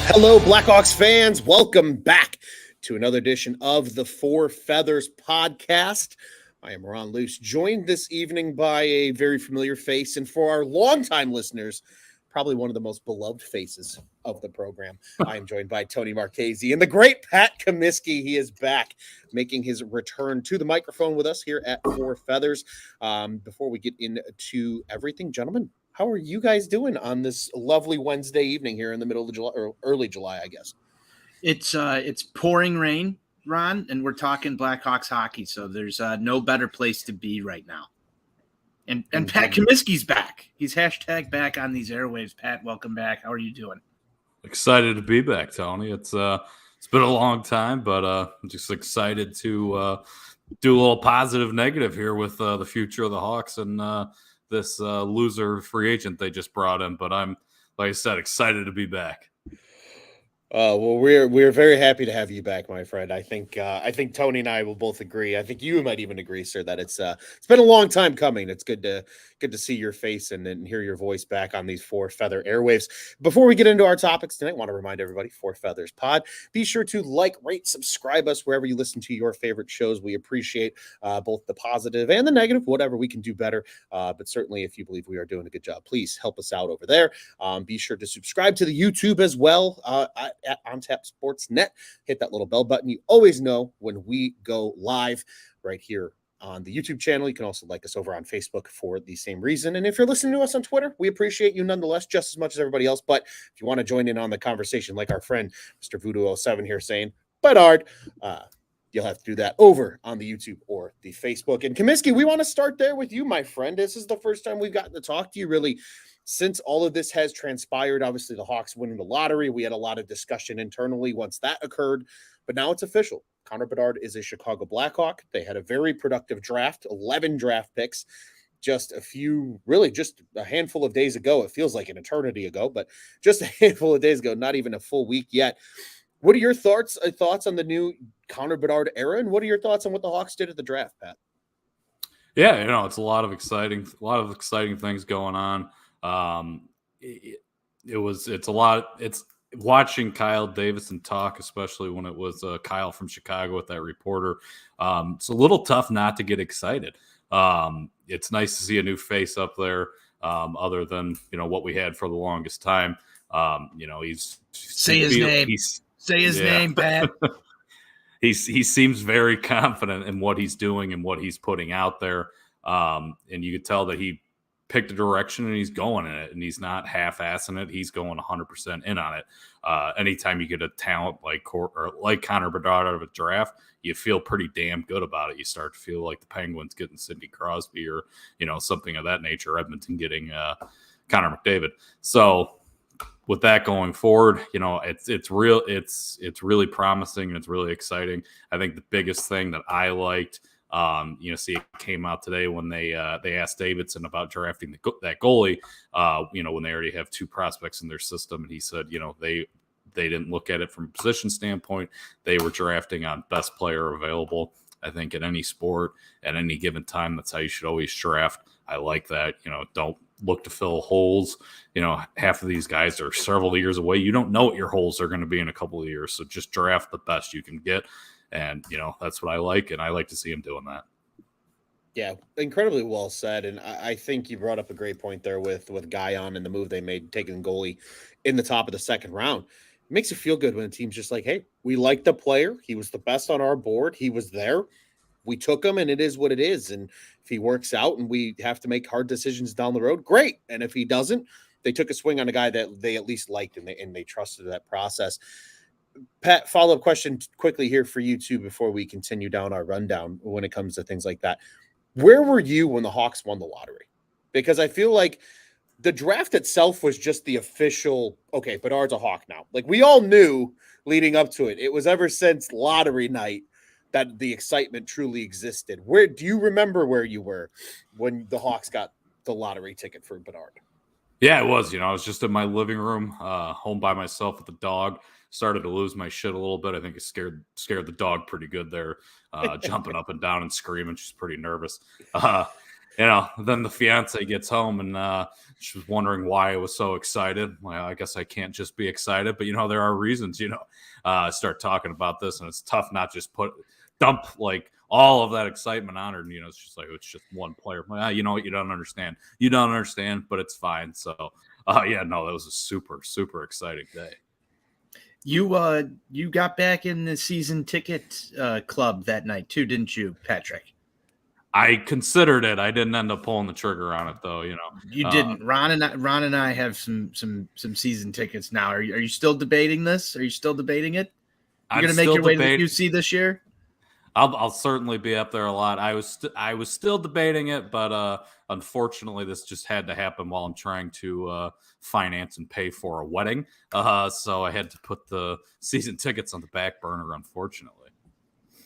Hello, Blackhawks fans. Welcome back to another edition of the Four Feathers podcast. I am Ron Luce, joined this evening by a very familiar face, and for our longtime listeners, probably one of the most beloved faces of the program. I am joined by Tony Marchese and the great Pat Comiskey. He is back, making his return to the microphone with us here at Four Feathers. Before we get into everything, gentlemen, how are you guys doing on this lovely Wednesday evening here in the middle of July or early July, I guess? It's pouring rain, Ron, and we're talking Blackhawks hockey, so there's no better place to be right now. And Pat Comiskey's back. He's hashtag back on these airwaves. Pat, welcome back. How are you doing? Excited to be back, Tony. It's been a long time, but I'm just excited to do a little positive negative here with the future of the Hawks and this loser free agent they just brought in. But I'm, like I said, excited to be back. Well, we're very happy to have you back, my friend. I think Tony and I will both agree. I think you might even agree, sir, that it's been a long time coming. It's good to see your face and hear your voice back on these Four Feather airwaves. Before we get into our topics tonight, I want to remind everybody, Four Feathers Pod. Be sure to like, rate, subscribe us wherever you listen to your favorite shows. We appreciate both the positive and the negative, whatever we can do better. But certainly, if you believe we are doing a good job, please help us out over there. Be sure to subscribe to the YouTube as well. At OnTap Sportsnet. Hit that little bell button. You always know when we go live right here on the YouTube channel. You can also like us over on Facebook for the same reason. And if you're listening to us on Twitter, we appreciate you nonetheless, just as much as everybody else. But if you want to join in on the conversation, like our friend Mr. Voodoo07 here saying, Bedard, you'll have to do that over on the YouTube or the Facebook. And Comiskey, we want to start there with you, my friend. This is the first time we've gotten to talk to you really since all of this has transpired. Obviously, the Hawks winning the lottery. We had a lot of discussion internally once that occurred, but now it's official. Connor Bedard is a Chicago Blackhawk. They had a very productive draft, 11 draft picks, just a handful of days ago. It feels like an eternity ago, but just a handful of days ago, not even a full week yet. What are your thoughts on the new Connor Bedard era, and what are your thoughts on what the Hawks did at the draft, Pat? Yeah, it's a lot of exciting things going on. It's watching Kyle Davison talk, especially when it was Kyle from Chicago with that reporter. It's a little tough not to get excited. It's nice to see a new face up there, other than, what we had for the longest time. Say his name, Pat. He seems very confident in what he's doing and what he's putting out there. And you could tell that he picked a direction and he's going in it, and he's not half-assing it. He's going 100% in on it. Anytime you get a talent like Connor Bedard out of a draft, you feel pretty damn good about it. You start to feel like the Penguins getting Sidney Crosby or, something of that nature, Edmonton getting Connor McDavid. So with that going forward, it's really promising and it's really exciting. I think the biggest thing that I liked, it came out today when they asked Davidson about drafting that goalie, when they already have two prospects in their system. And he said, they didn't look at it from a position standpoint. They were drafting on best player available. I think in any sport at any given time, that's how you should always draft. I like that. Don't look to fill holes. Half of these guys are several years away. You don't know what your holes are going to be in a couple of years. So just draft the best you can get. And, that's what I like. And I like to see him doing that. Yeah, incredibly well said. And I think you brought up a great point there with Guyon and the move they made, taking goalie in the top of the second round. It makes you feel good when the team's just like, hey, we like the player. He was the best on our board. He was there. We took him, and it is what it is. And if he works out and we have to make hard decisions down the road, great. And if he doesn't, they took a swing on a guy that they at least liked and they trusted that process. Pat, follow-up question quickly here for you too before we continue down our rundown when it comes to things like that. Where were you when the Hawks won the lottery? Because I feel like the draft itself was just the official, okay, Bedard's a Hawk now. Like we all knew leading up to it. It was ever since lottery night that the excitement truly existed. Where do you remember where you were when the Hawks got the lottery ticket for Bedard? Yeah, it was. I was just in my living room, home by myself with the dog. Started to lose my shit a little bit. I think it scared the dog pretty good there, jumping up and down and screaming. She's pretty nervous. Then the fiance gets home and she was wondering why I was so excited. Well, I guess I can't just be excited, but there are reasons. Start talking about this, and it's tough not just dump like all of that excitement on her. And, it's just like it's just one player. Well, you know what? You don't understand. You don't understand, but it's fine. So, that was a super super exciting day. You got back in the season ticket club that night too, didn't you, Patrick? I considered it. I didn't end up pulling the trigger on it, though. You didn't. Ron and I have some season tickets now. Are you still debating this? Are you still debating it? You're going to make your way to the UC this year? I'll certainly be up there a lot. I was still debating it, but unfortunately, this just had to happen while I'm trying to finance and pay for a wedding. So I had to put the season tickets on the back burner. Unfortunately,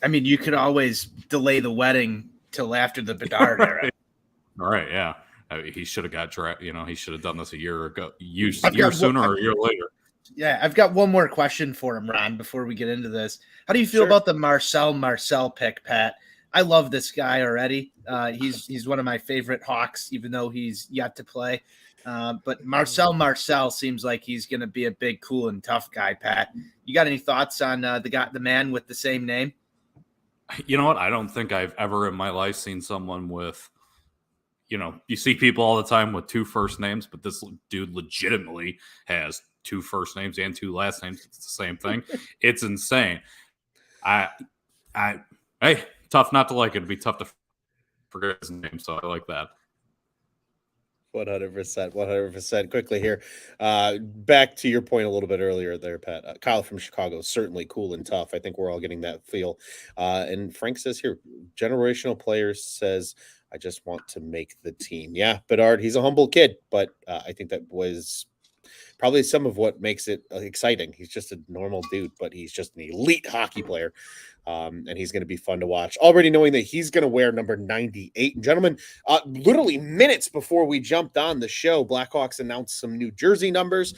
I mean, you could always delay the wedding till after the Bedard era. All right, yeah. He should have got drafted. He should have done this a year ago, sooner or a year later. Yeah, I've got one more question for him, Ron, before we get into this. How do you feel about the Marcel pick, Pat? I love this guy already. He's one of my favorite Hawks, even though he's yet to play. But Marcel seems like he's going to be a big, cool, and tough guy, Pat. You got any thoughts on the man with the same name? You know what? I don't think I've ever in my life seen someone with, you see people all the time with 2 first names, but this dude legitimately has 2 first names and 2 last names. It's the same thing. It's insane. Hey, tough not to like it. It'd be tough to forget his name, so I like that. 100%. Quickly here, back to your point a little bit earlier there, Pat. Kyle from Chicago, certainly cool and tough. I think we're all getting that feel. And Frank says here, generational players says, I just want to make the team. Yeah, Bedard, he's a humble kid, but I think that was probably some of what makes it exciting. He's just a normal dude, but he's just an elite hockey player. And he's going to be fun to watch. Already knowing that he's going to wear number 98. And gentlemen, literally minutes before we jumped on the show, Blackhawks announced some new jersey numbers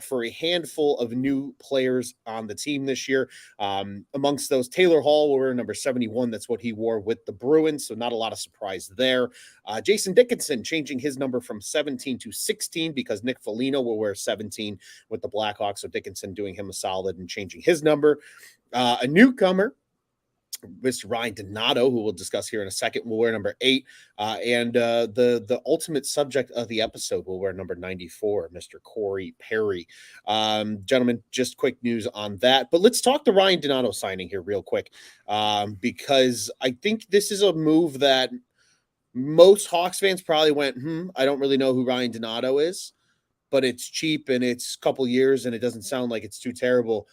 for a handful of new players on the team this year. Amongst those, Taylor Hall will wear number 71. That's what he wore with the Bruins, so not a lot of surprise there. Jason Dickinson changing his number from 17 to 16 because Nick Foligno will wear 17 with the Blackhawks, so Dickinson doing him a solid and changing his number. A newcomer, Mr. Ryan Donato, who we'll discuss here in a second, will wear number 8. And the ultimate subject of the episode will wear number 94, Mr. Corey Perry. Gentlemen, just quick news on that. But let's talk the Ryan Donato signing here real quick, because I think this is a move that most Hawks fans probably went, I don't really know who Ryan Donato is, but it's cheap and it's a couple years and it doesn't sound like it's too terrible.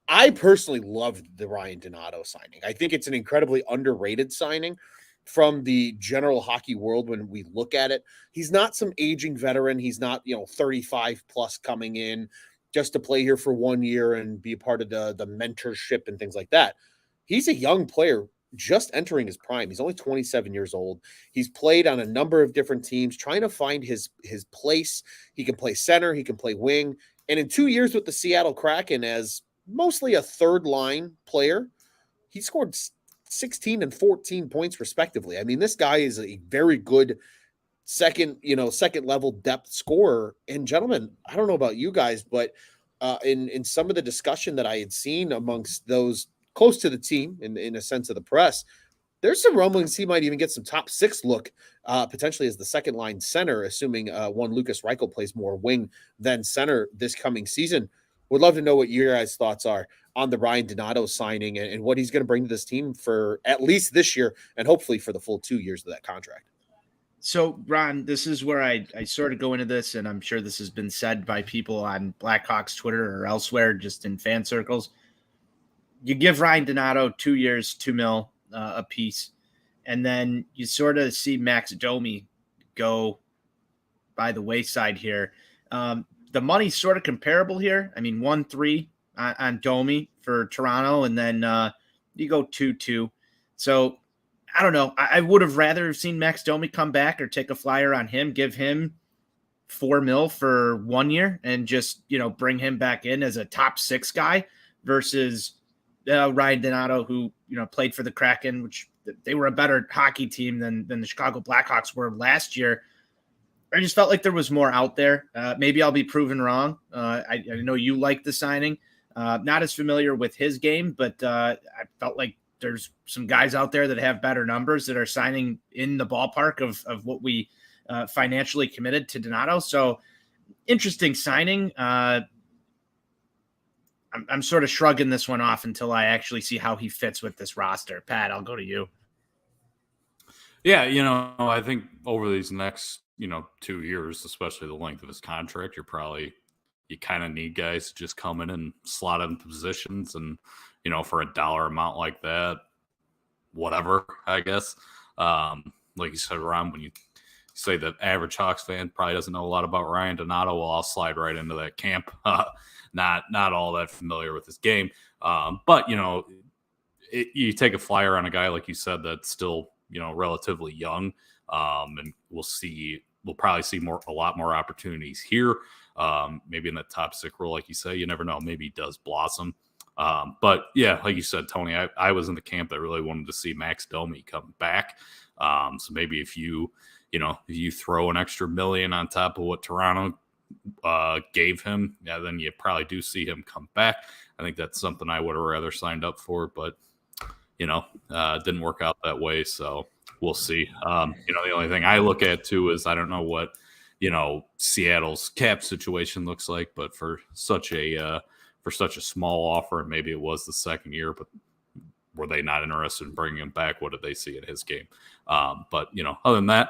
I personally loved the Ryan Donato signing. I think it's an incredibly underrated signing from the general hockey world when we look at it. He's not some aging veteran. He's not, 35 plus coming in just to play here for 1 year and be a part of the mentorship and things like that. He's a young player just entering his prime. He's only 27 years old. He's played on a number of different teams, trying to find his place. He can play center. He can play wing. And in 2 years with the Seattle Kraken as mostly a third line player, he scored 16 and 14 points respectively. I mean, this guy is a very good second level depth scorer. And gentlemen, I don't know about you guys, but in some of the discussion that I had seen amongst those close to the team in a sense of the press, there's some rumblings he might even get some top 6 look potentially as the second line center, assuming one Lucas Reichel plays more wing than center this coming season. Would love to know what your guys' thoughts are on the Ryan Donato signing and what he's going to bring to this team for at least this year and hopefully for the full 2 years of that contract. So, Ron, this is where I sort of go into this, and I'm sure this has been said by people on Blackhawks Twitter or elsewhere, just in fan circles. You give Ryan Donato 2 years, $2 million a piece, and then you sort of see Max Domi go by the wayside here. The money's sort of comparable here. I mean, 1-3 on Domi for Toronto, and then you go 2-2. So I don't know. I would have rather seen Max Domi come back or take a flyer on him, give him $4 million for 1 year, and just bring him back in as a top 6 guy versus Ryan Donato, who played for the Kraken, which they were a better hockey team than the Chicago Blackhawks were last year. I just felt like there was more out there. Maybe I'll be proven wrong. I know you like the signing. Not as familiar with his game, but I felt like there's some guys out there that have better numbers that are signing in the ballpark of what we financially committed to Donato. So interesting signing. I'm sort of shrugging this one off until I actually see how he fits with this roster. Pat, I'll go to you. Yeah, I think over these next, 2 years, especially the length of his contract, you kind of need guys to just come in and slot into positions, and for a dollar amount like that, whatever, I guess. Like you said, Ron, when you say the average Hawks fan probably doesn't know a lot about Ryan Donato, well, I'll slide right into that camp. Not all that familiar with his game, but you take a flyer on a guy like you said that's still relatively young, and we'll probably see a lot more opportunities here. Maybe in the top 6 role, like you say, you never know. Maybe he does blossom. But yeah, like you said, Tony, I was in the camp that really wanted to see Max Domi come back. So maybe if you throw an extra $1 million on top of what Toronto gave him, yeah, then you probably do see him come back. I think that's something I would have rather signed up for, but it didn't work out that way. So we'll see. The only thing I look at too is I don't know what, Seattle's cap situation looks like, but for such a small offer, and maybe it was the second year, but were they not interested in bringing him back? What did they see in his game? But, other than that,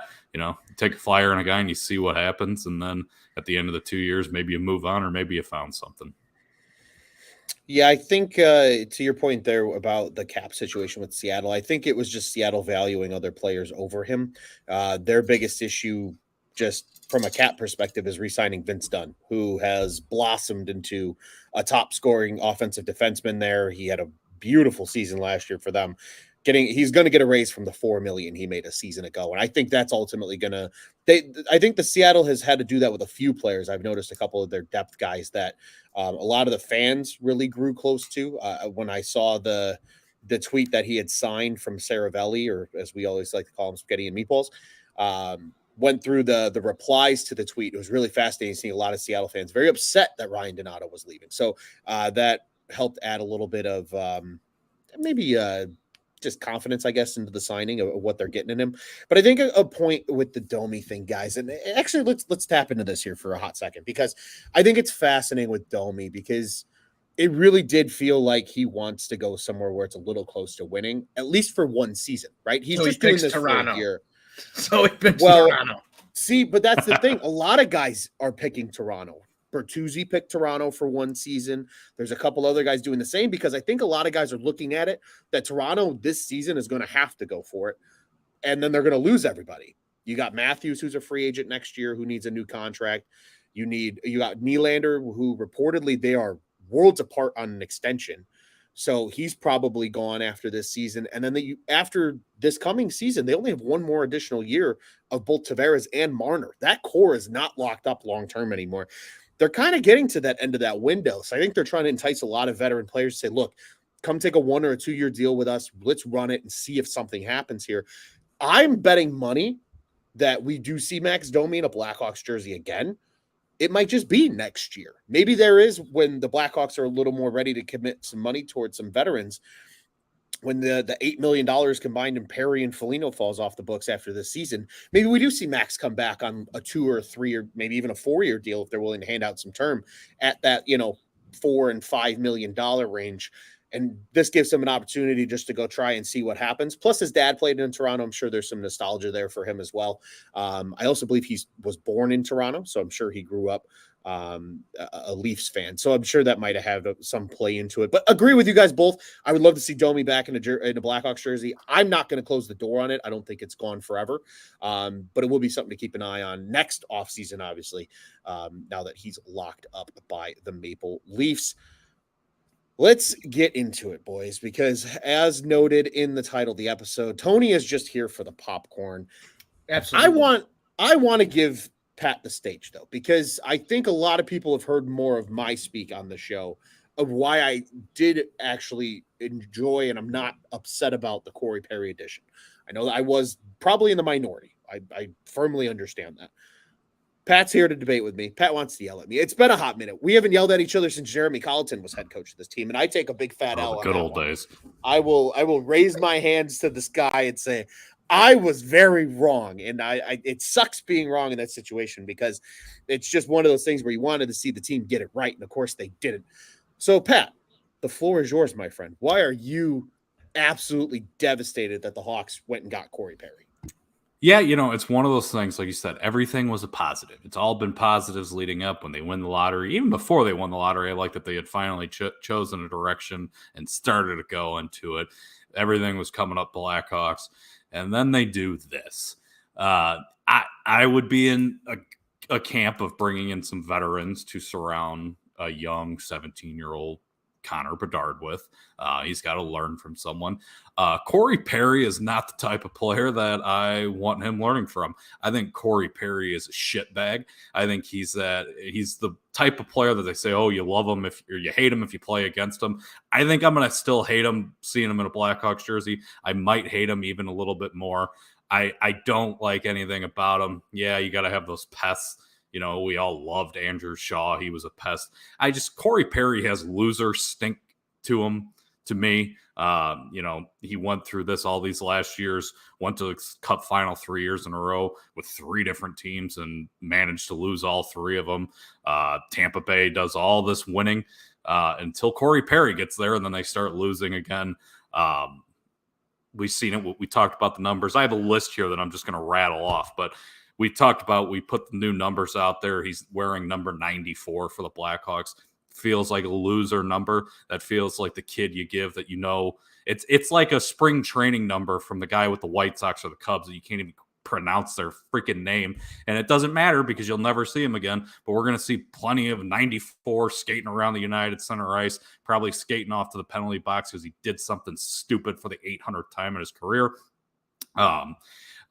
take a flyer on a guy and you see what happens. And then at the end of the 2 years, maybe you move on, or maybe you found something. Yeah, I think to your point there about the cap situation with Seattle, I think it was just Seattle valuing other players over him. Their biggest issue, just from a cap perspective, is re-signing Vince Dunn, who has blossomed into a top scoring offensive defenseman there. He had a beautiful season last year for them. He's going to get a raise from the $4 million he made a season ago, and I think that's ultimately going to. I think the Seattle has had to do that with a few players. I've noticed a couple of their depth guys that a lot of the fans really grew close to. When I saw the tweet that he had signed from Saravelli, or as we always like to call him, Spaghetti and Meatballs, went through the replies to the tweet. It was really fascinating seeing a lot of Seattle fans very upset that Ryan Donato was leaving. So that helped add a little bit of maybe just confidence, I guess, into the signing of what they're getting in him. But I think a point with the Domi thing, guys, and actually let's tap into this here for a hot second, because I think it's fascinating with Domi, because it really did feel like he wants to go somewhere where it's a little close to winning, at least for one season, right? He's just doing this Toronto for a year. So he picks Toronto. See, but that's the thing. A lot of guys are picking Toronto. Bertuzzi picked Toronto for one season. There's a couple other guys doing the same, because I think a lot of guys are looking at it that Toronto this season is going to have to go for it, and then they're going to lose everybody. You got Matthews, who's a free agent next year, who needs a new contract. You got Nylander, who reportedly they are worlds apart on an extension. So he's probably gone after this season. And then after this coming season, they only have one more additional year of both Tavares and Marner. That core is not locked up long-term anymore. They're kind of getting to that end of that window. So I think they're trying to entice a lot of veteran players to say, look, come take a 1 or a 2 year deal with us. Let's run it and see if something happens here. I'm betting money that we do see Max Domi in a Blackhawks jersey again. It might just be next year. Maybe there is, when the Blackhawks are a little more ready to commit some money towards some veterans, when the $8 million combined in Perry and Foligno falls off the books after this season, maybe we do see Max come back on a 2 or 3 or maybe even a 4 year deal if they're willing to hand out some term at that, $4 and $5 million range. And this gives him an opportunity just to go try and see what happens. Plus, his dad played in Toronto. I'm sure there's some nostalgia there for him as well. I also believe he was born in Toronto, so I'm sure he grew up a Leafs fan. So I'm sure that might have had some play into it. But agree with you guys both. I would love to see Domi back in a Blackhawks jersey. I'm not going to close the door on it. I don't think it's gone forever. But it will be something to keep an eye on next offseason, obviously, now that he's locked up by the Maple Leafs. Let's get into it, boys, because as noted in the title of the episode, Tony is just here for the popcorn. Absolutely. I want to give Pat the stage, though, because I think a lot of people have heard more of my speak on the show of why I did actually enjoy and I'm not upset about the Corey Perry edition. I know that I was probably in the minority. I firmly understand that. Pat's here to debate with me. Pat wants to yell at me. It's been a hot minute. We haven't yelled at each other since Jeremy Colleton was head coach of this team, and I take a big fat L the on good that old one. days. I will raise my hands to the sky and say I was very wrong, and I it sucks being wrong in that situation because it's just one of those things where you wanted to see the team get it right, and of course they didn't. So, Pat, the floor is yours, my friend. Why are you absolutely devastated that the Hawks went and got Corey Perry? Yeah, it's one of those things, like you said, everything was a positive. It's all been positives leading up when they win the lottery. Even before they won the lottery, I like that they had finally chosen a direction and started to go into it. Everything was coming up Blackhawks. And then they do this. I would be in a camp of bringing in some veterans to surround a young 17-year-old Connor Bedard with. He's got to learn from someone. Corey Perry is not the type of player that I want him learning from. I think Corey Perry is a shitbag. I think he's the type of player that they say, oh, you love him or you hate him if you play against him. I think I'm going to still hate him seeing him in a Blackhawks jersey. I might hate him even a little bit more. I don't like anything about him. Yeah, you got to have those pests. We all loved Andrew Shaw. He was a pest. Corey Perry has loser stink to him, to me. He went through this all these last years, went to the Cup final 3 years in a row with 3 different teams and managed to lose all 3 of them. Tampa Bay does all this winning until Corey Perry gets there, and then they start losing again. We've seen it. We talked about the numbers. I have a list here that I'm just going to rattle off, but we talked about, we put the new numbers out there. He's wearing number 94 for the Blackhawks. Feels like a loser number. That feels like the kid you give that it's like a spring training number from the guy with the White Sox or the Cubs that you can't even pronounce their freaking name. And it doesn't matter because you'll never see him again. But we're going to see plenty of 94 skating around the United Center ice, probably skating off to the penalty box because he did something stupid for the 800th time in his career. I'm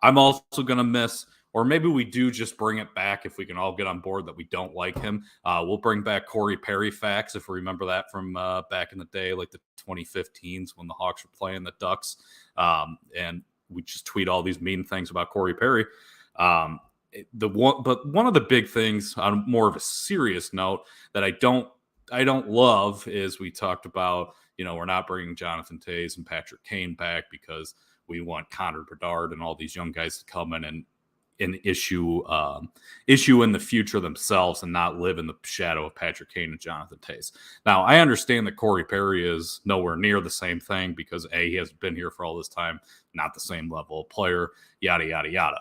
also going to miss, or maybe we do just bring it back if we can all get on board that we don't like him. We'll bring back Corey Perry facts, if we remember that from back in the day, like the 2015s when the Hawks were playing the Ducks. And we just tweet all these mean things about Corey Perry. But one of the big things on more of a serious note that I don't love is we talked about, we're not bringing Jonathan Toews and Patrick Kane back because we want Connor Bedard and all these young guys to come in and issue in the future themselves and not live in the shadow of Patrick Kane and Jonathan Toews. Now, I understand that Corey Perry is nowhere near the same thing because he hasn't been here for all this time, not the same level of player, yada yada yada.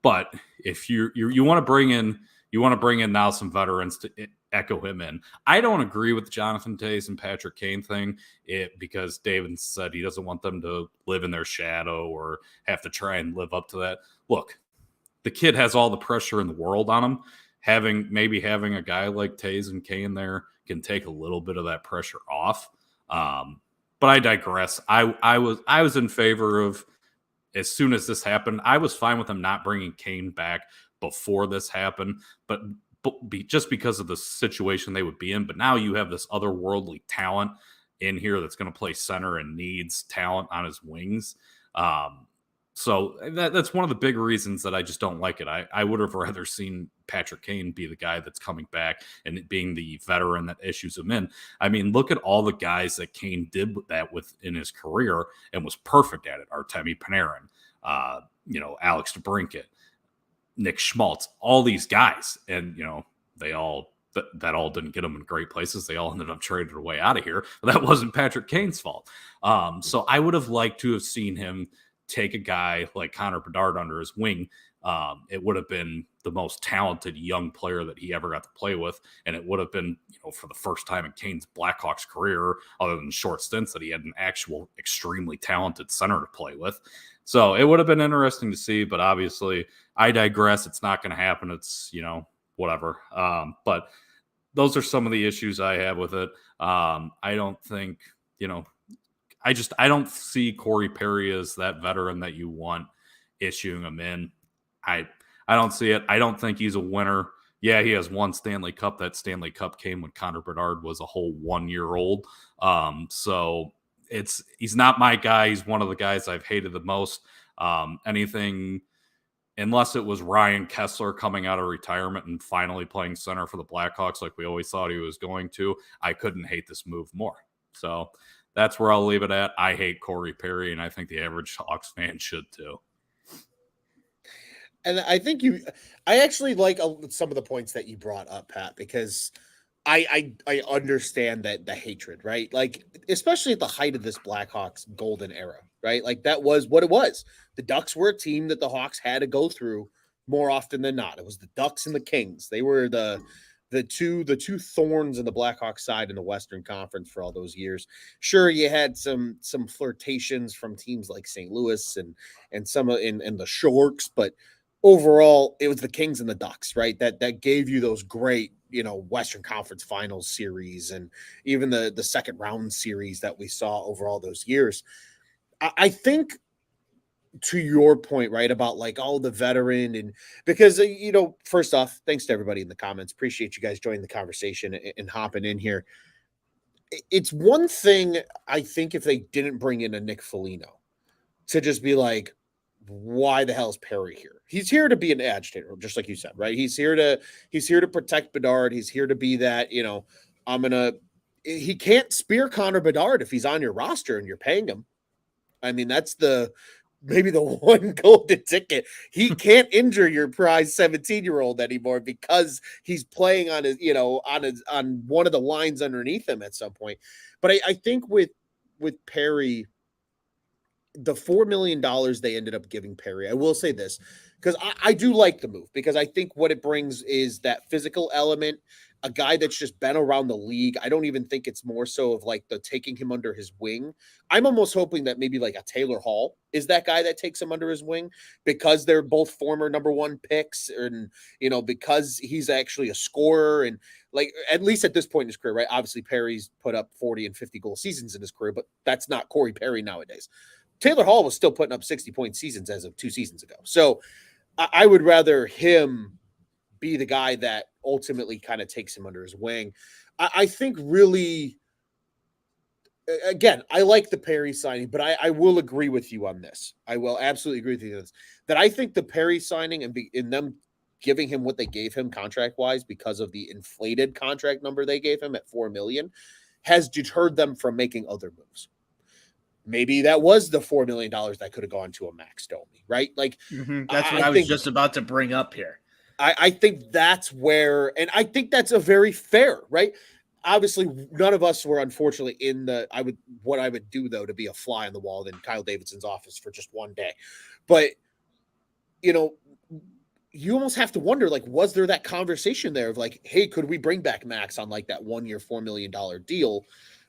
But if you want to bring in now some veterans to echo him in. I don't agree with the Jonathan Toews and Patrick Kane thing because David said he doesn't want them to live in their shadow or have to try and live up to that. Look, the kid has all the pressure in the world on him. Having a guy like Toews and Kane there can take a little bit of that pressure off. But I digress. I was in favor of, as soon as this happened, I was fine with him not bringing Kane back before this happened, but just because of the situation they would be in. But now you have this otherworldly talent in here that's going to play center and needs talent on his wings. So that's one of the big reasons that I just don't like it. I would have rather seen Patrick Kane be the guy that's coming back and being the veteran that issues him in. I mean, look at all the guys that Kane did that with in his career and was perfect at it. Artemi Panarin, Alex DeBrincat, Nick Schmaltz, all these guys. And, they all, that all didn't get them in great places. They all ended up traded away out of here. But that wasn't Patrick Kane's fault. So I would have liked to have seen him take a guy like Connor Bedard under his wing. It would have been the most talented young player that he ever got to play with. And it would have been, for the first time in Kane's Blackhawks career, other than short stints, that he had an actual extremely talented center to play with. So it would have been interesting to see, but obviously I digress. It's not going to happen. It's, whatever. But those are some of the issues I have with it. I don't think, I don't see Corey Perry as that veteran that you want issuing him in. I don't see it. I don't think he's a winner. Yeah, he has one Stanley Cup. That Stanley Cup came when Connor Bedard was a whole 1 year old. So he's not my guy. He's one of the guys I've hated the most. Anything unless it was Ryan Kessler coming out of retirement and finally playing center for the Blackhawks like we always thought he was going to, I couldn't hate this move more. So that's where I'll leave it at. I hate Corey Perry, and I think the average Hawks fan should too. And I actually like some of the points that you brought up, Pat, because I understand that the hatred, right? Like, especially at the height of this Blackhawks golden era, right? Like, that was what it was. The Ducks were a team that the Hawks had to go through more often than not. It was the Ducks and the Kings. They were the two thorns in the Blackhawks side in the Western Conference for all those years. Sure, you had some flirtations from teams like St. Louis and some in the Sharks, but overall, it was the Kings and the Ducks, right? That gave you those great, Western Conference Finals series, and even the second round series that we saw over all those years. I think, to your point, right, about like all the veteran, and because first off, thanks to everybody in the comments. Appreciate you guys joining the conversation and hopping in here. It's one thing, I think, if they didn't bring in a Nick Foligno, to just be like, why the hell is Perry here? He's here to be an agitator, just like you said, right? He's here to protect Bedard. He's here to be that, he can't spear Connor Bedard if he's on your roster and you're paying him. I mean, that's maybe the one golden ticket. He can't injure your prize 17-year-old anymore because he's playing on his, on one of the lines underneath him at some point. But I think with Perry, the $4 million they ended up giving Perry, I will say this, because I do like the move, because I think what it brings is that physical element, a guy that's just been around the league. I don't even think it's more so of like the taking him under his wing. I'm almost hoping that maybe like a Taylor Hall is that guy that takes him under his wing, because they're both former number one picks, and, because he's actually a scorer, and like, at least at this point in his career, right? Obviously Perry's put up 40 and 50 goal seasons in his career, but that's not Corey Perry nowadays. Taylor Hall was still putting up 60-point seasons as of 2 seasons ago. So I would rather him be the guy that ultimately kind of takes him under his wing. I think really, again, I like the Perry signing, but I will agree with you on this. I will absolutely agree with you on this, that I think the Perry signing and in them giving him what they gave him contract-wise, because of the inflated contract number they gave him at $4 million, has deterred them from making other moves. Maybe that was the $4 million that could have gone to a Max Domi, right? Like, that's what I was just about to bring up here. I think that's where, and I think that's a very fair, right? Obviously, none of us were unfortunately what I would do though to be a fly on the wall in Kyle Davidson's office for just one day. But, you almost have to wonder, like, was there that conversation there of like, hey, could we bring back Max on like that 1 year, $4 million deal,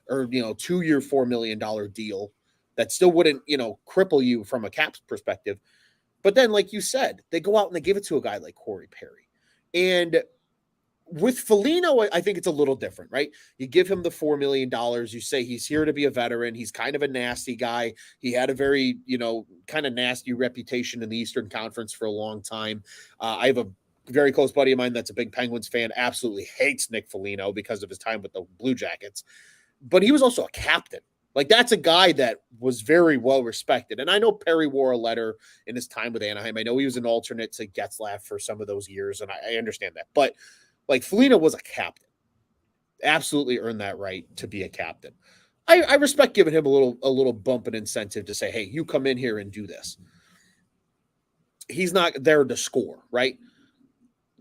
or, 2 year, $4 million deal? That still wouldn't, cripple you from a cap perspective. But then, like you said, they go out and they give it to a guy like Corey Perry. And with Foligno, I think it's a little different, right? You give him the $4 million. You say he's here to be a veteran. He's kind of a nasty guy. He had a very, kind of nasty reputation in the Eastern Conference for a long time. I have a very close buddy of mine that's a big Penguins fan, absolutely hates Nick Foligno because of his time with the Blue Jackets. But he was also a captain. Like, that's a guy that was very well respected. And I know Perry wore a letter in his time with Anaheim. I know he was an alternate to Getzlaf for some of those years, and I understand that. But, like, Foligno was a captain. Absolutely earned that right to be a captain. I respect giving him a little bump and incentive to say, hey, you come in here and do this. He's not there to score, right?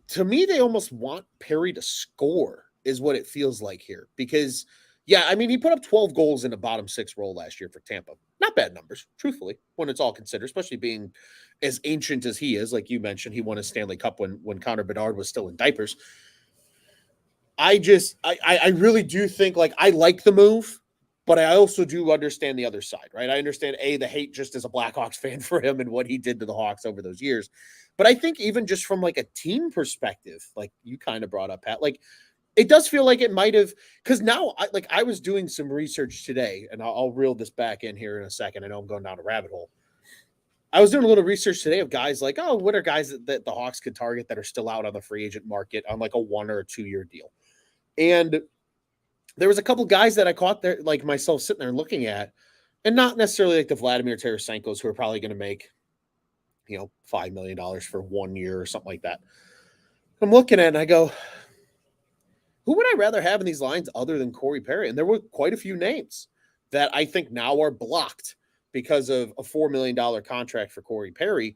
To me, they almost want Perry to score is what it feels like here, because – yeah, I mean, he put up 12 goals in a bottom 6 role last year for Tampa. Not bad numbers, truthfully, when it's all considered, especially being as ancient as he is. Like you mentioned, he won a Stanley Cup when Connor Bedard was still in diapers. I really do think, like, I like the move, but I also do understand the other side, right? I understand, the hate just as a Blackhawks fan for him and what he did to the Hawks over those years. But I think even just from, like, a team perspective, like you kind of brought up, Pat, like, it does feel like it might have, because now I was doing some research today, and I'll reel this back in here in a second. I know I'm going down a rabbit hole. I was doing a little research today of guys like, oh, what are guys that the Hawks could target that are still out on the free agent market on like a 1 or a 2 year deal. And there was a couple guys that I caught there, like myself sitting there looking at, and not necessarily like the Vladimir Tarasenko's who are probably going to make, $5 million for 1 year or something like that. I'm looking at it and I go, who would I rather have in these lines other than Corey Perry? And there were quite a few names that I think now are blocked because of a $4 million contract for Corey Perry.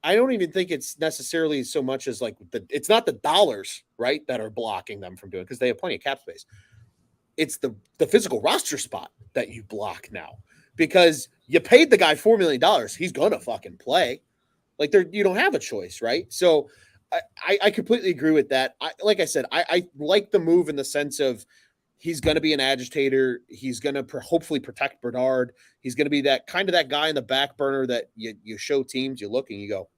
I don't even think it's necessarily so much as like it's not the dollars, right, that are blocking them from doing, because they have plenty of cap space. It's the physical roster spot that you block now, because you paid the guy $4 million. He's going to fucking play. Like you don't have a choice, right? So I completely agree with that. Like I said, I like the move in the sense of he's going to be an agitator. He's going to hopefully protect Bernard. He's going to be that guy in the back burner that you show teams, you look and you go,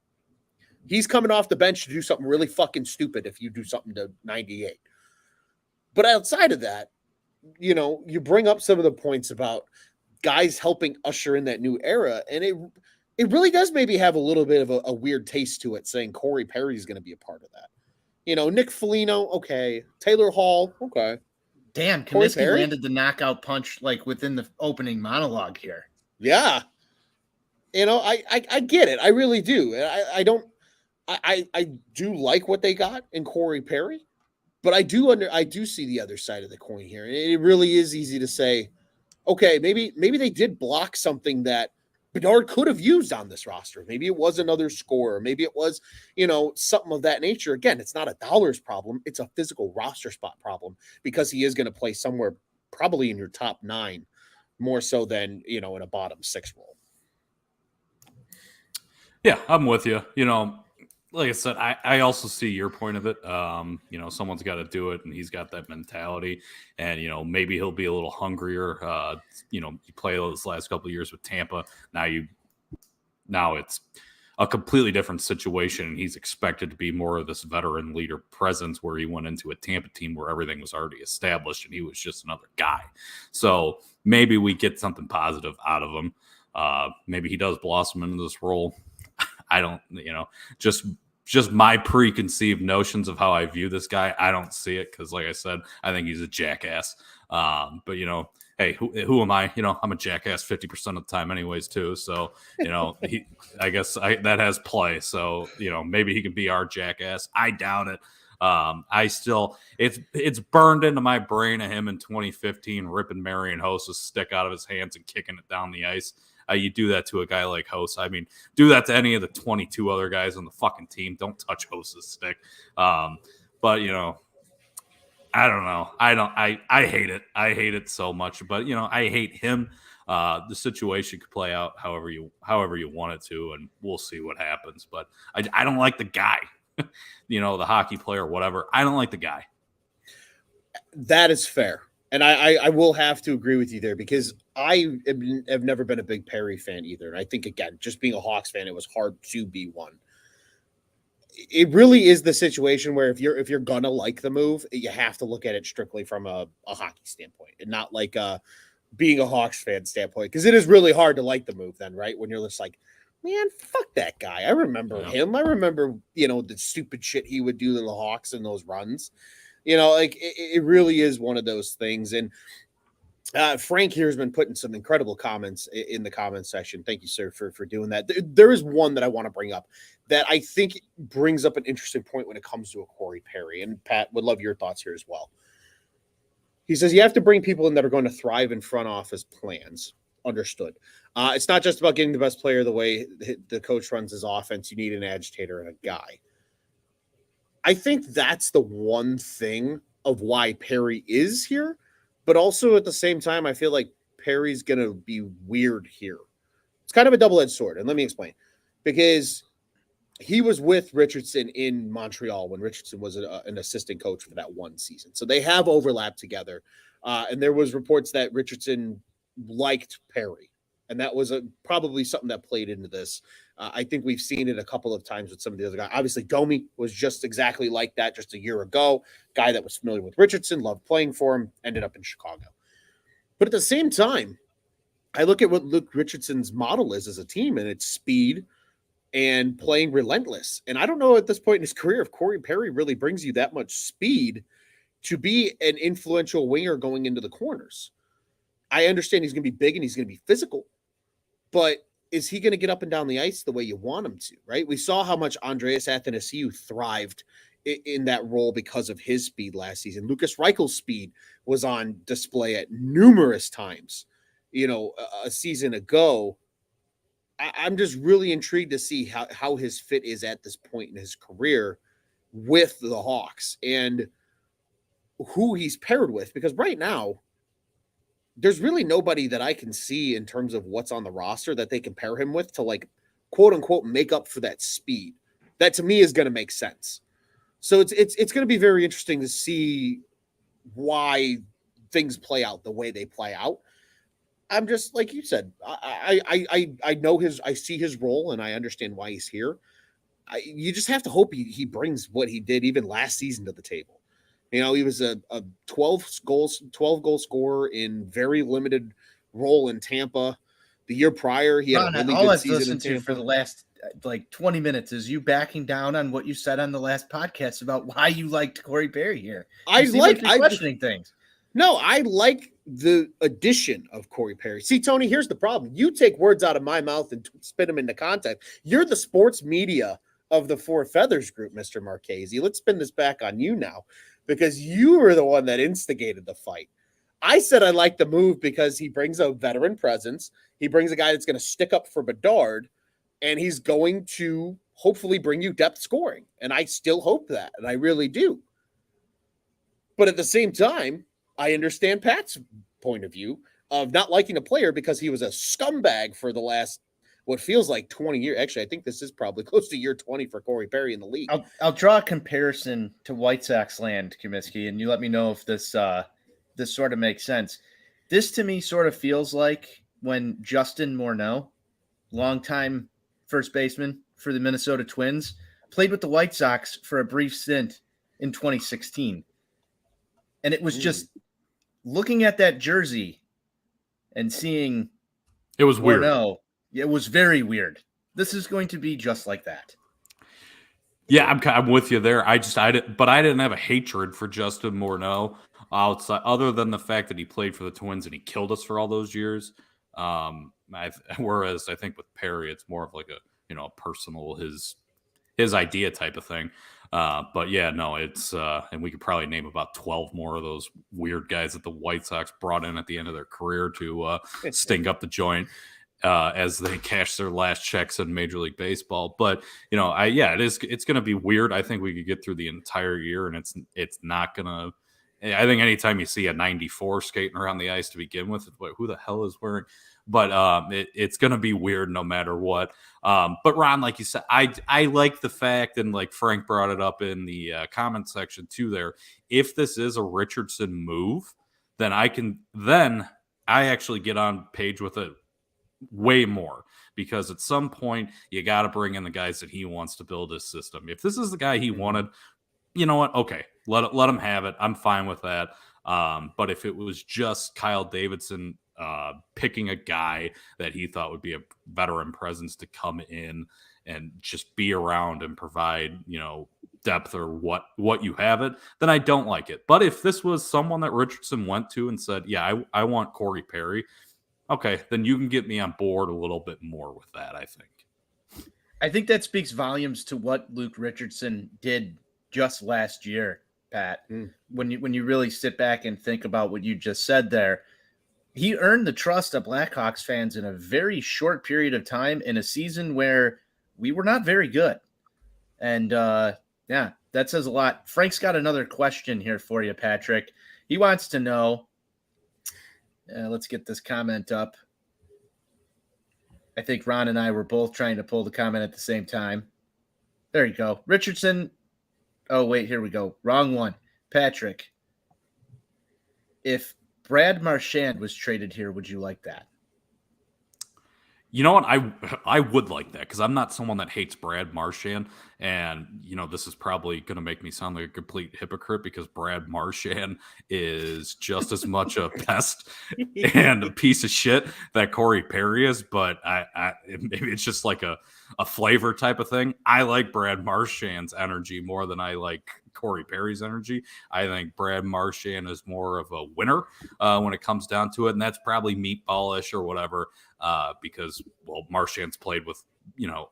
he's coming off the bench to do something really fucking stupid if you do something to 98. But outside of that, you bring up some of the points about guys helping usher in that new era, and it really does maybe have a little bit of a weird taste to it, saying Corey Perry is going to be a part of that. Nick Foligno, okay. Taylor Hall, okay. Damn, Comiskey landed the knockout punch like within the opening monologue here. Yeah. I get it. I really do. I do like what they got in Corey Perry, but I do see the other side of the coin here. And it really is easy to say, okay, maybe they did block something that Bedard could have used on this roster. Maybe it was another scorer. Maybe it was, something of that nature. Again, it's not a dollars problem. It's a physical roster spot problem, because he is going to play somewhere probably in your top 9 more so than, in a bottom 6 role. Yeah, I'm with you. Like I said, I also see your point of it. Someone's got to do it, and he's got that mentality. And, maybe he'll be a little hungrier. You play those last couple of years with Tampa. Now it's a completely different situation, and he's expected to be more of this veteran leader presence, where he went into a Tampa team where everything was already established and he was just another guy. So maybe we get something positive out of him. Maybe he does blossom into this role. I don't, just my preconceived notions of how I view this guy. I don't see it, because, like I said, I think he's a jackass. But hey, who am I? I'm a jackass 50% of the time, anyways, too. So I guess that has play. So maybe he can be our jackass. I doubt it. It's burned into my brain of him in 2015 ripping Marian Hossa's stick out of his hands and kicking it down the ice. You do that to a guy like Hossa. I mean, do that to any of the 22 other guys on the fucking team. Don't touch Hossa's stick. But I don't know. I hate it. I hate it so much. But I hate him. The situation could play out however you want it to, and we'll see what happens. But I don't like the guy. The hockey player, whatever. I don't like the guy. That is fair. And I will have to agree with you there, because I have never been a big Perry fan either. And I think, again, just being a Hawks fan, it was hard to be one. It really is the situation where if you're gonna like the move, you have to look at it strictly from a hockey standpoint, and not like being a Hawks fan standpoint, because it is really hard to like the move then, right? When you're just like, man, fuck that guy. I remember him. I remember, the stupid shit he would do to the Hawks in those runs. It really is one of those things. And Frank here has been putting some incredible comments in the comments section. Thank you, sir, for doing that. There is one that I want to bring up that I think brings up an interesting point when it comes to a Corey Perry. And Pat, would love your thoughts here as well. He says you have to bring people in that are going to thrive in front office plans. Understood. It's not just about getting the best player the way the coach runs his offense. You need an agitator and a guy. I think that's the one thing of why Perry is here, but also at the same time, I feel like Perry's going to be weird here. It's kind of a double-edged sword, and let me explain. Because he was with Richardson in Montreal when Richardson was an assistant coach for that one season. So they have overlapped together, and there was reports that Richardson liked Perry, and that was probably something that played into this. I think we've seen it a couple of times with some of the other guys. Obviously, Domi was just exactly like that just a year ago. Guy that was familiar with Richardson, loved playing for him, ended up in Chicago. But at the same time, I look at what Luke Richardson's model is as a team, and it's speed and playing relentless. And I don't know at this point in his career if Corey Perry really brings you that much speed to be an influential winger going into the corners. I understand he's going to be big and he's going to be physical, but is he going to get up and down the ice the way you want him to, right? We saw how much Andreas Athanasiou thrived in that role because of his speed last season. Lucas Reichel's speed was on display at numerous times, a season ago. I'm just really intrigued to see how his fit is at this point in his career with the Hawks and who he's paired with, because right now there's really nobody that I can see in terms of what's on the roster that they can pair him with to, like, quote unquote, make up for that speed. That to me is going to make sense. So it's going to be very interesting to see why things play out the way they play out. I'm just, like you said, I know I see his role and I understand why he's here. You just have to hope he brings what he did even last season to the table. He was a 12 goal scorer in very limited role in Tampa. The year prior, he had a really all good I've season listened in Tampa. to for the last 20 minutes is you backing down on what you said on the last podcast about why you liked Corey Perry here. I'm questioning things. No, I like the addition of Corey Perry. See, Tony, here's the problem. You take words out of my mouth and spit them into context. You're the sports media of the Four Feathers group, Mr. Marchese. Let's spin this back on you now, because you were the one that instigated the fight. I said I like the move because he brings a veteran presence. He brings a guy that's going to stick up for Bedard, and he's going to hopefully bring you depth scoring. And I still hope that, and I really do. But at the same time, I understand Pat's point of view of not liking a player because he was a scumbag for the last, what feels like 20 years. Actually, I think this is probably close to year 20 for Corey Perry in the league. I'll draw a comparison to White Sox land, Comiskey, and you let me know if this sort of makes sense. This to me sort of feels like when Justin Morneau, longtime first baseman for the Minnesota Twins, played with the White Sox for a brief stint in 2016. And it was just looking at that jersey and seeing it was weird. Morneau, it was very weird. This is going to be just like that. Yeah, I'm with you there. I didn't have a hatred for Justin Morneau outside, other than the fact that he played for the Twins and he killed us for all those years. Whereas I think with Perry, it's more of like a personal his idea type of thing. But yeah, no, it's and we could probably name about 12 more of those weird guys that the White Sox brought in at the end of their career to stink up the joint as they cash their last checks in Major League Baseball. But it's going to be weird. I think we could get through the entire year, and it's not going to. I think anytime you see a 94 skating around the ice to begin with, it's like, who the hell is wearing? But it's going to be weird no matter what. But Ron, like you said, I like the fact, and like Frank brought it up in the comment section too there, if this is a Richardson move, then I actually get on page with it way more, because at some point you got to bring in the guys that he wants to build his system. If this is the guy he wanted, you know what? Okay, let him have it. I'm fine with that. But if it was just Kyle Davidson picking a guy that he thought would be a veteran presence to come in and just be around and provide, depth or what you have it, then I don't like it. But if this was someone that Richardson went to and said, yeah, I want Corey Perry, okay, then you can get me on board a little bit more with that, I think. I think that speaks volumes to what Luke Richardson did just last year, Pat. When you really sit back and think about what you just said there, he earned the trust of Blackhawks fans in a very short period of time in a season where we were not very good. And that says a lot. Frank's got another question here for you, Patrick. He wants to know, let's get this comment up. I think Ron and I were both trying to pull the comment at the same time. There you go. Richardson. Oh, wait, here we go. Wrong one. Patrick, if Brad Marchand was traded here, would you like that? You know what? I would like that, because I'm not someone that hates Brad Marchand. And, this is probably going to make me sound like a complete hypocrite because Brad Marchand is just as much a pest and a piece of shit that Corey Perry is. But maybe it's just like a flavor type of thing. I like Brad Marchand's energy more than I like Corey Perry's energy. I think Brad Marchand is more of a winner when it comes down to it. And that's probably meatballish or whatever because, well, Marchand's played with,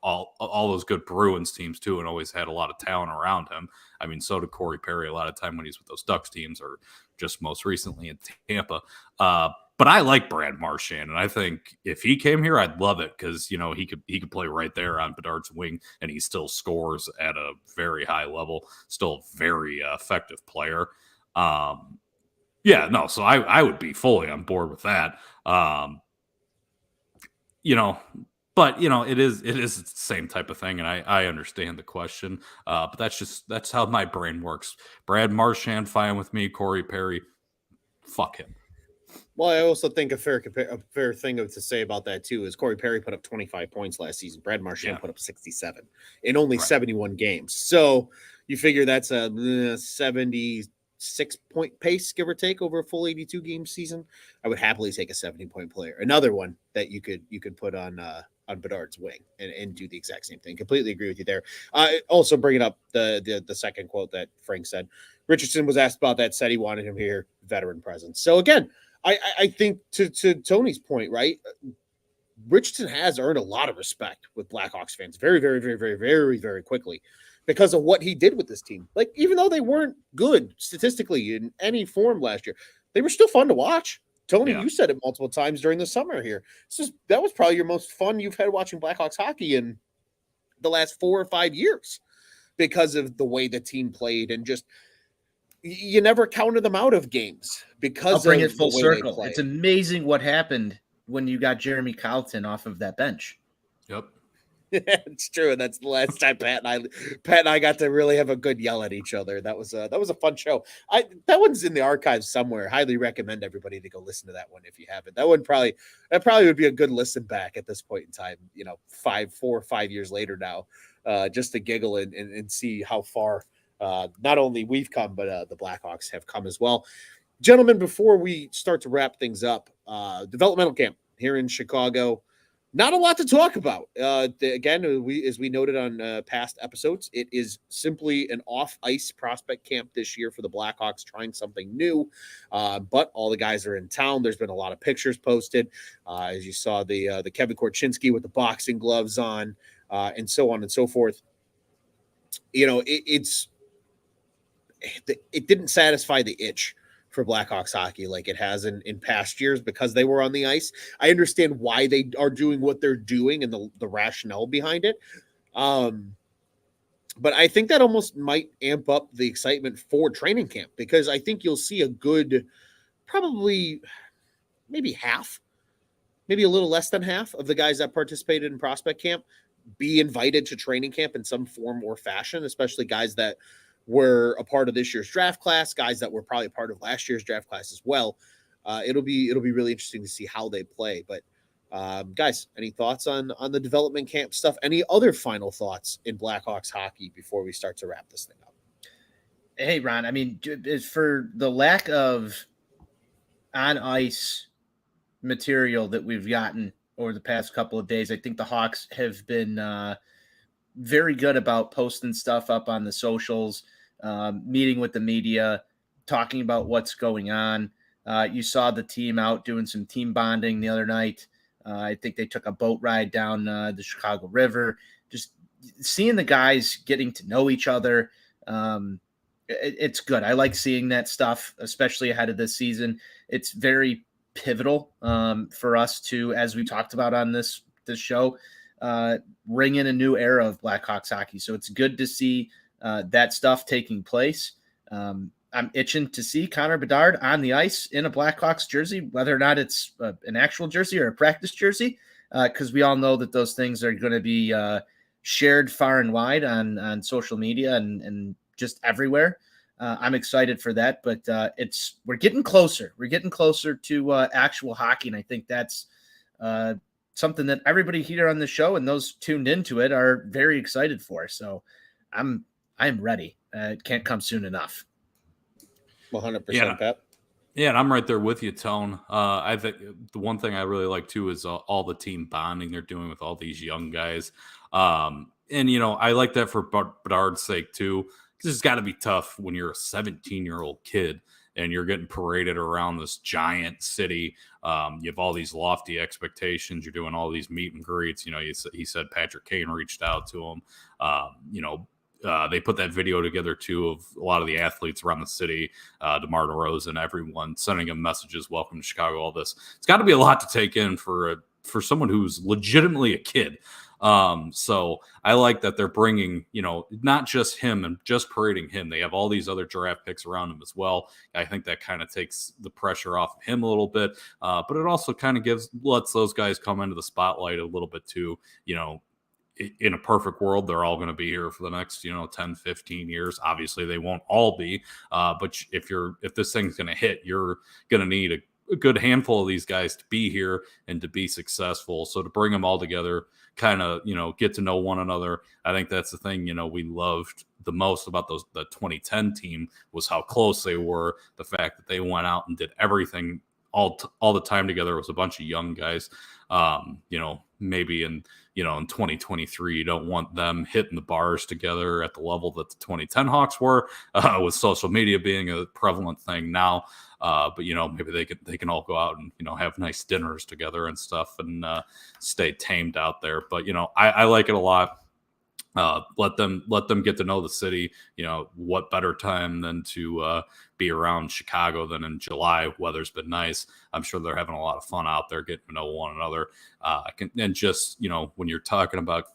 all those good Bruins teams too, and always had a lot of talent around him. I mean, so did Corey Perry a lot of time when he's with those Ducks teams or just most recently in Tampa. But I like Brad Marchand, and I think if he came here, I'd love it because he could play right there on Bedard's wing, and he still scores at a very high level. Still a very effective player. So I would be fully on board with that. But it is the same type of thing, and I understand the question. But that's how my brain works. Brad Marchand, fine with me. Corey Perry, fuck him. Well, I also think a fair thing to say about that too is Corey Perry put up 25 points last season. Brad Marchand put up 67 in only 71 games. So you figure that's a 76 point pace, give or take, over a full 82 game season. I would happily take a 70-point player. Another one that you could put on Bedard's wing and do the exact same thing. Completely agree with you there. Also bringing up the second quote that Frank said. Richardson was asked about that, said he wanted him here, veteran presence. So again, I think to Tony's point, right? Richardson has earned a lot of respect with Blackhawks fans very, very, very, very, very, very quickly because of what he did with this team. Like, even though they weren't good statistically in any form last year, they were still fun to watch. Tony, you said it multiple times during the summer here. That was probably your most fun you've had watching Blackhawks hockey in the last 4 or 5 years because of the way the team played and just you never counted them out of games because I'll bring of it full the way circle. they play. It's amazing what happened when you got Jeremy Colleton off of that bench. Yep. It's true, and that's the last time Pat and I got to really have a good yell at each other. That was a fun show. That one's in the archives somewhere. Highly recommend everybody to go listen to that one if you haven't. That probably would be a good listen back at this point in time. 4 or 5 years later now, just to giggle and see how far not only we've come, but the Blackhawks have come as well. Gentlemen, before we start to wrap things up, developmental camp here in Chicago. Not a lot to talk about. Again, as we noted on past episodes, it is simply an off-ice prospect camp this year for the Blackhawks, trying something new. But all the guys are in town. There's been a lot of pictures posted. As you saw, the Kevin Korchinski with the boxing gloves on, and so on and so forth. It didn't satisfy the itch for Blackhawks hockey like it has in past years because they were on the ice. I understand why they are doing what they're doing and the rationale behind it. But I think that almost might amp up the excitement for training camp because I think you'll see a good, probably maybe half, maybe a little less than half of the guys that participated in prospect camp be invited to training camp in some form or fashion, especially guys that were a part of this year's draft class, guys that were probably a part of last year's draft class as well. It'll be really interesting to see how they play. But guys, any thoughts on the development camp stuff? Any other final thoughts in Blackhawks hockey before we start to wrap this thing up? Hey, Ron, I mean, for the lack of on ice material that we've gotten over the past couple of days, I think the Hawks have been very good about posting stuff up on the socials, meeting with the media, talking about what's going on. You saw the team out doing some team bonding the other night. I think they took a boat ride down the Chicago River. Just seeing the guys getting to know each other, it's good. I like seeing that stuff, especially ahead of this season. It's very pivotal for us to, as we talked about on this show, ring in a new era of Blackhawks hockey. So it's good to see that stuff taking place. I'm itching to see Connor Bedard on the ice in a Blackhawks jersey, whether or not it's an actual jersey or a practice jersey, because we all know that those things are going to be shared far and wide on social media and just everywhere. I'm excited for that, but we're getting closer. We're getting closer to actual hockey, and I think that's something that everybody here on the show and those tuned into it are very excited for. So I'm ready. It can't come soon enough. 100%, Pep. Yeah, and I'm right there with you, Tone. I think the one thing I really like too is all the team bonding they're doing with all these young guys. And I like that for Bedard's sake too, because it's got to be tough when you're a 17-year-old kid and you're getting paraded around this giant city. You have all these lofty expectations. You're doing all these meet and greets. He said Patrick Kane reached out to him. They put that video together too of a lot of the athletes around the city, DeMar DeRozan, everyone sending him messages, welcome to Chicago, all this. It's got to be a lot to take in for someone who's legitimately a kid. So I like that they're bringing, not just him and just parading him. They have all these other draft picks around him as well. I think that kind of takes the pressure off of him a little bit, but it also kind of lets those guys come into the spotlight a little bit too. In a perfect world, they're all going to be here for the next, 10, 15 years. Obviously, they won't all be. But if this thing's going to hit, you're going to need a good handful of these guys to be here and to be successful. So to bring them all together, kind of, get to know one another. I think that's the thing, we loved the most about the 2010 team was how close they were. The fact that they went out and did everything all the time together. It was a bunch of young guys. Maybe in 2023, you don't want them hitting the bars together at the level that the 2010 Hawks were, with social media being a prevalent thing now. But maybe they can all go out and have nice dinners together and stuff and stay tamed out there. But I like it a lot. Let them get to know the city. What better time than to be around Chicago than in July? Weather's been nice. I'm sure they're having a lot of fun out there, getting to know one another. And just when you're talking about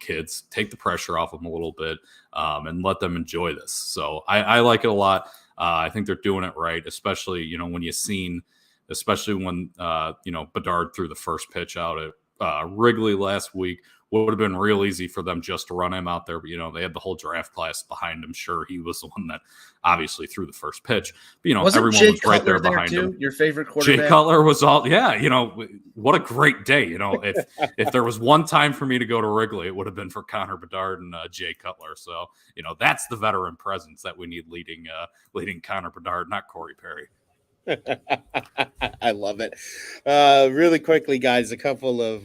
kids, take the pressure off them a little bit and let them enjoy this. So I like it a lot. I think they're doing it right, especially when especially when Bedard threw the first pitch out at Wrigley last week. Would have been real easy for them just to run him out there. But, they had the whole draft class behind him. Sure, he was the one that obviously threw the first pitch. But, everyone was right there behind him. Your favorite quarterback? Jay Cutler was all, what a great day. If there was one time for me to go to Wrigley, it would have been for Connor Bedard and Jay Cutler. So, that's the veteran presence that we need leading Connor Bedard, not Corey Perry. I love it. Really quickly, guys, a couple of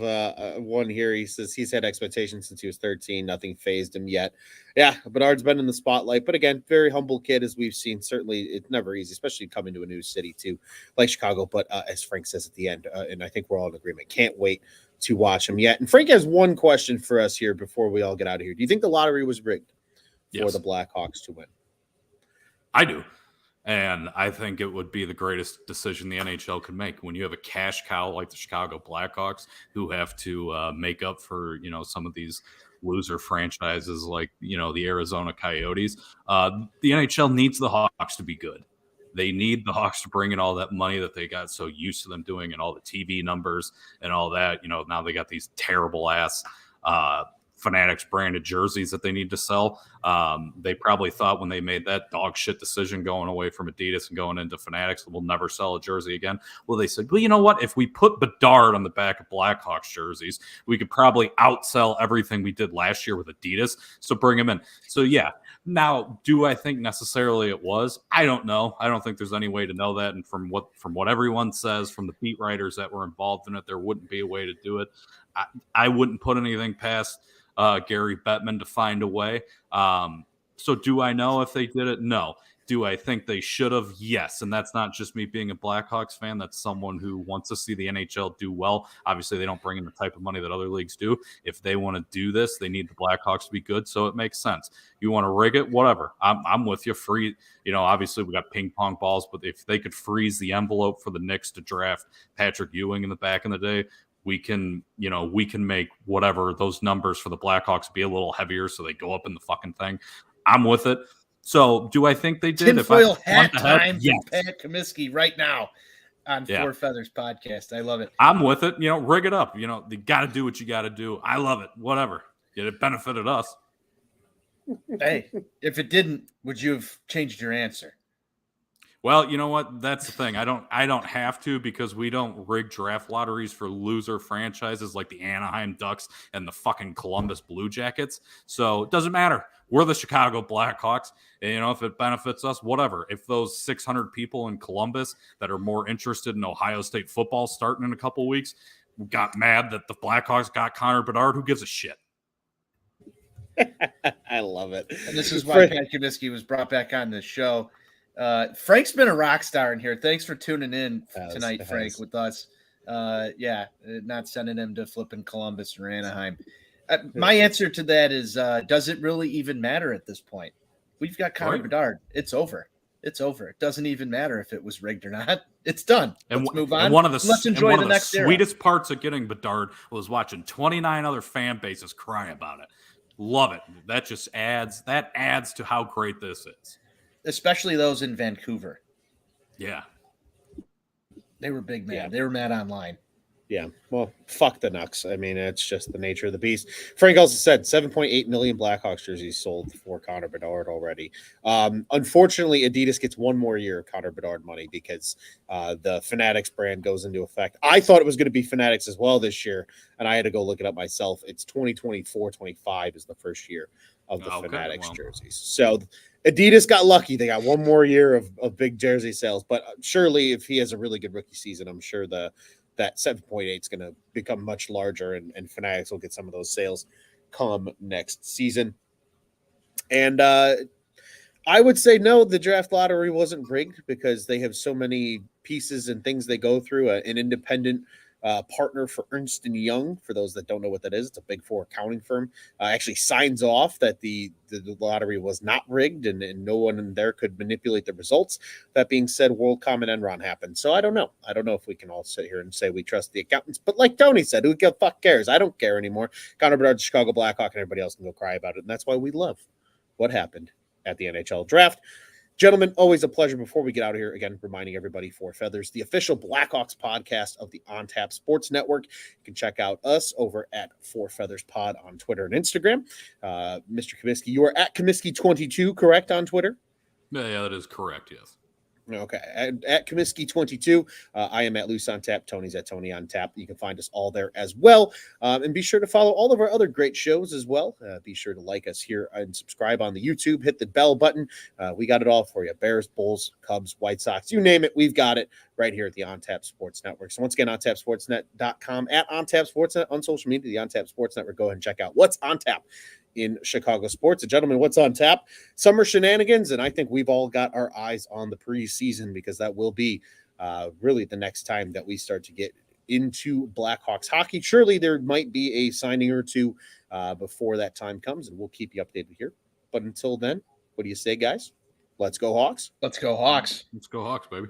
one here. He says he's had expectations since he was 13. Nothing phased him yet. Yeah, Bedard's been in the spotlight, but again, very humble kid, as we've seen. Certainly, it's never easy, especially coming to a new city too, like Chicago. But as Frank says at the end, and I think we're all in agreement, can't wait to watch him yet. And Frank has one question for us here before we all get out of here. Do you think the lottery was rigged for the Blackhawks to win? I do. And I think it would be the greatest decision the NHL could make when you have a cash cow like the Chicago Blackhawks who have to make up for, some of these loser franchises like, the Arizona Coyotes. The NHL needs the Hawks to be good. They need the Hawks to bring in all that money that they got so used to them doing and all the TV numbers and all that. Now they got these terrible ass Fanatics branded jerseys that they need to sell. They probably thought when they made that dog shit decision going away from Adidas and going into Fanatics, we'll never sell a jersey again. Well, they said, well, you know what? If we put Bedard on the back of Blackhawks jerseys, we could probably outsell everything we did last year with Adidas. So bring him in. So yeah. Now, do I think necessarily it was? I don't know. I don't think there's any way to know that. And from what everyone says, from the beat writers that were involved in it, there wouldn't be a way to do it. I wouldn't put anything past Gary Bettman to find a way. So do I know if they did it? No. Do I think they should have? Yes. And that's not just me being a Blackhawks fan. That's someone who wants to see the NHL do well. Obviously, they don't bring in the type of money that other leagues do. If they want to do this, they need the Blackhawks to be good. So it makes sense. You want to rig it? Whatever. I'm with you. Free. Obviously, we got ping pong balls, but if they could freeze the envelope for the Knicks to draft Patrick Ewing in the back in the day, we can make whatever those numbers for the Blackhawks be a little heavier so they go up in the fucking thing. I'm with it. So do I think they did? Tinfoil hat time for Pat Comiskey right now on Four Feathers podcast. I love it. I'm with it. Rig it up. You got to do what you got to do. I love it. Whatever. It benefited us. Hey, if it didn't, would you have changed your answer? Well, you know what? That's the thing. I don't have to, because we don't rig draft lotteries for loser franchises like the Anaheim Ducks and the fucking Columbus Blue Jackets. So it doesn't matter. We're the Chicago Blackhawks. And, you know, if it benefits us, whatever. If those 600 people in Columbus that are more interested in Ohio State football starting in a couple weeks got mad that the Blackhawks got Connor Bedard, who gives a shit? I love it. And this is why Pat Comiskey was brought back on the show. Frank's been a rock star in here. Thanks for tuning in tonight, Frank, with us. Not sending him to flipping Columbus or Anaheim. My answer to that is, does it really even matter at this point? We've got Connor Bedard. It's over. It's over. It doesn't even matter if it was rigged or not. It's done. Let's move on. And one of the, Let's enjoy the next sweetest parts of getting Bedard was watching 29 other fan bases cry about it. Love it. That just adds to how great this is. Especially those in Vancouver. Yeah. They were big mad. Yeah. They were mad online. Yeah. Well, fuck the Nucks. I mean, it's just the nature of the beast. Frank also said 7.8 million Blackhawks jerseys sold for Connor Bedard already. Unfortunately, Adidas gets one more year of Connor Bedard money because the Fanatics brand goes into effect. I thought it was going to be Fanatics as well this year, and I had to go look it up myself. It's 2024-25 is the first year of the Fanatics jerseys. So Adidas got lucky. They got one more year of big jersey sales, but surely if he has a really good rookie season, I'm sure that 7.8 is going to become much larger, and Fanatics will get some of those sales come next season. And I would say no, the draft lottery wasn't rigged because they have so many pieces and things they go through. An independent partner for Ernst & Young, for those that don't know what that is, it's a Big Four accounting firm, actually signs off that the lottery was not rigged and no one in there could manipulate the results. That being said, WorldCom and Enron happened. So I don't know. I don't know if we can all sit here and say we trust the accountants. But like Tony said, who the fuck cares? I don't care anymore. Connor Bedard, Chicago Blackhawk, and everybody else can go cry about it. And that's why we love what happened at the NHL draft. Gentlemen, always a pleasure. Before we get out of here, again, reminding everybody, Four Feathers, the official Blackhawks podcast of the On Tap Sports Network. You can check out us over at Four Feathers Pod on Twitter and Instagram. Mr. Comiskey, you are at Comiskey22, correct, on Twitter? Yeah, that is correct, yes. Okay, at Comiskey22, I am at Loose on Tap. Tony's at Tony on Tap. You can find us all there as well. And be sure to follow all of our other great shows as well. Be sure to like us here and subscribe on the YouTube. Hit the bell button. We got it all for you. Bears, Bulls, Cubs, White Sox, you name it. We've got it right here at the On Tap Sports Network. So once again, ontapsportsnet.com, at On Tap Sportsnet on social media, the On Tap Sports Network. Go ahead and check out what's on tap in Chicago sports. And gentlemen, what's on tap? Summer shenanigans, and I think we've all got our eyes on the preseason because that will be really the next time that we start to get into Blackhawks hockey. Surely there might be a signing or two before that time comes, and we'll keep you updated here. But until then, what do you say, guys? Let's go Hawks. Let's go Hawks. Let's go Hawks, baby.